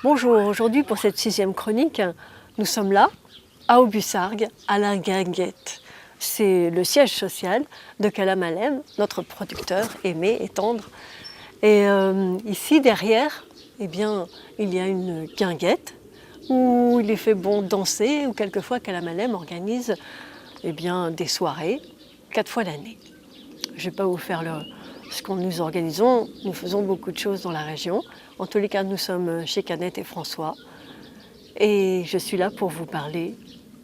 Bonjour, aujourd'hui pour cette 6e chronique, nous sommes là, à Aubusargues, à la Guinguette. C'est le siège social de Calamalem, notre producteur aimé et tendre. Et ici derrière, eh bien, il y a une guinguette où il est fait bon danser, où quelquefois Calamalem organise eh bien, des soirées 4 fois l'année. Je ne vais pas vous faire ce que nous organisons, nous faisons beaucoup de choses dans la région. En tous les cas, nous sommes chez Canette et François. Et je suis là pour vous parler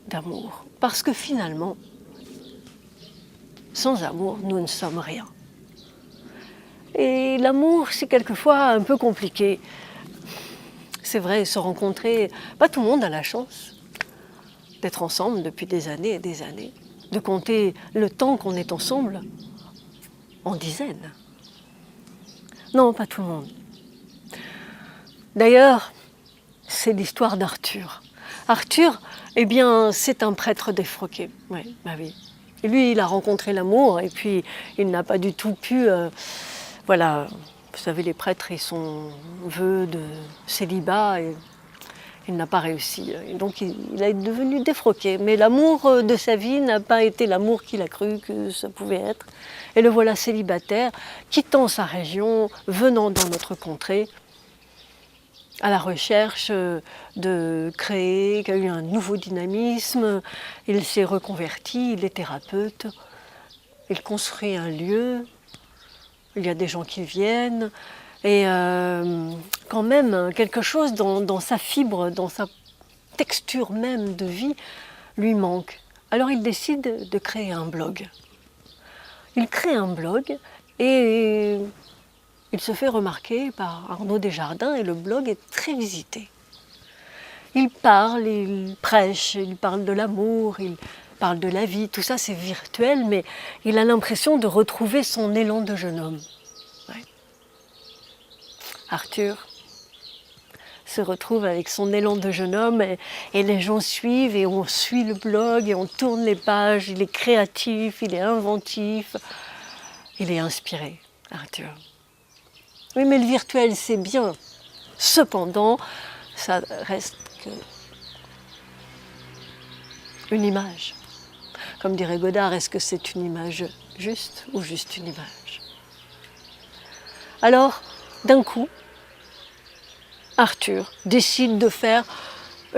d'amour. Parce que finalement, sans amour, nous ne sommes rien. Et l'amour, c'est quelquefois un peu compliqué. C'est vrai, se rencontrer, pas tout le monde a la chance d'être ensemble depuis des années et des années, de compter le temps qu'on est ensemble en dizaines. Non, pas tout le monde. D'ailleurs, c'est l'histoire d'Arthur. Arthur, eh bien, c'est un prêtre défroqué. Oui, bah oui. Et lui, il a rencontré l'amour et puis il n'a pas du tout pu... voilà, vous savez, les prêtres, ils sont vœux de célibat et il n'a pas réussi. Et donc, il est devenu défroqué. Mais l'amour de sa vie n'a pas été l'amour qu'il a cru que ça pouvait être. Et le voilà célibataire, quittant sa région, venant dans notre contrée, à la recherche de créer, qui a eu un nouveau dynamisme. Il s'est reconverti, il est thérapeute, il construit un lieu, il y a des gens qui viennent, et quand même quelque chose dans sa fibre, dans sa texture même de vie, lui manque. Alors il décide de créer un blog. Il crée un blog et il se fait remarquer par Arnaud Desjardins et le blog est très visité. Il parle, il prêche, il parle de l'amour, il parle de la vie, tout ça c'est virtuel, mais il a l'impression de retrouver son élan de jeune homme. Ouais. Arthur se retrouve avec son élan de jeune homme et les gens suivent et on suit le blog et on tourne les pages, il est créatif, il est inventif, il est inspiré, Arthur. Oui, mais le virtuel, c'est bien. Cependant, ça reste qu'une image. Comme dirait Godard, est-ce que c'est une image juste ou juste une image? Alors, d'un coup, Arthur décide de faire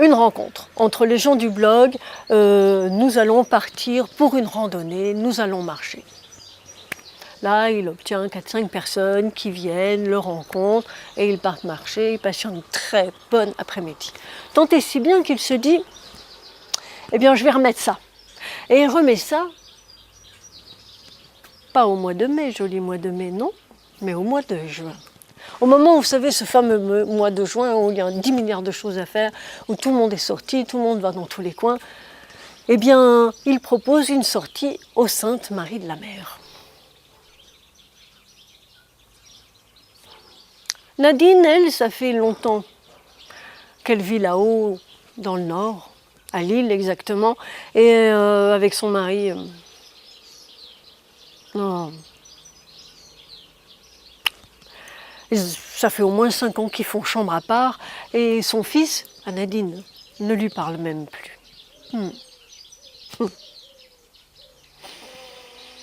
une rencontre entre les gens du blog. Nous allons partir pour une randonnée, nous allons marcher. Là, il obtient 4-5 personnes qui viennent, le rencontrent et ils partent marcher. Ils passent une très bonne après-midi. Tant et si bien qu'il se dit, eh bien, je vais remettre ça. Et il remet ça, pas au mois de mai, joli mois de mai, non, mais au mois de juin. Au moment où, vous savez, ce fameux mois de juin où il y a 10 milliards de choses à faire, où tout le monde est sorti, tout le monde va dans tous les coins, eh bien, il propose une sortie aux Saintes Maries de la Mer. Nadine, elle, ça fait longtemps qu'elle vit là-haut, dans le nord, à Lille exactement, et avec son mari. Non. Ça fait au moins 5 ans qu'ils font chambre à part, et son fils, à Nadine, ne lui parle même plus.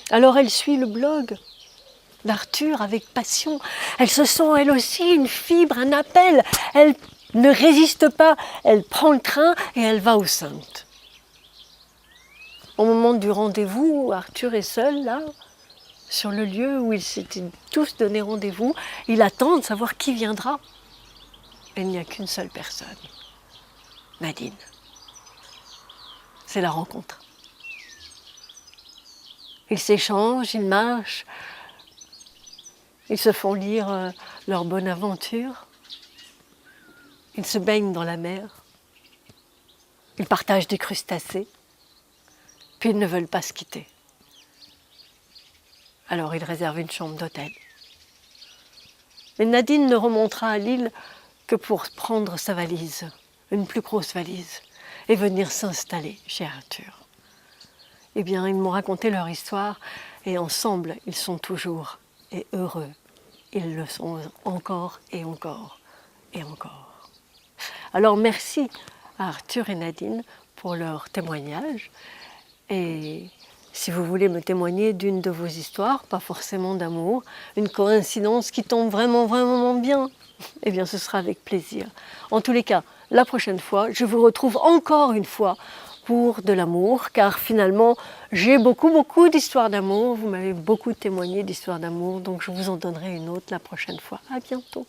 Alors elle suit le blog d'Arthur avec passion. Elle se sent elle aussi une fibre, un appel. Elle ne résiste pas, elle prend le train et elle va aux Saintes. Au moment du rendez-vous, Arthur est seul là, sur le lieu où ils s'étaient tous donné rendez-vous. Il attend de savoir qui viendra. Et il n'y a qu'une seule personne, Nadine. C'est la rencontre. Ils s'échangent, ils marchent. Ils se font lire leur bonne aventure. Ils se baignent dans la mer. Ils partagent des crustacés. Puis ils ne veulent pas se quitter. Alors ils réservent une chambre d'hôtel. Mais Nadine ne remontera à Lille que pour prendre sa valise, une plus grosse valise, et venir s'installer chez Arthur. Eh bien, ils m'ont raconté leur histoire, et ensemble, ils sont toujours et heureux. Ils le sont encore et encore et encore. Alors merci à Arthur et Nadine pour leur témoignage. Et si vous voulez me témoigner d'une de vos histoires, pas forcément d'amour, une coïncidence qui tombe vraiment, vraiment bien, eh bien ce sera avec plaisir. En tous les cas, la prochaine fois, je vous retrouve encore une fois pour de l'amour, car finalement, j'ai beaucoup d'histoires d'amour. Vous m'avez beaucoup témoigné d'histoires d'amour, donc je vous en donnerai une autre la prochaine fois. À bientôt.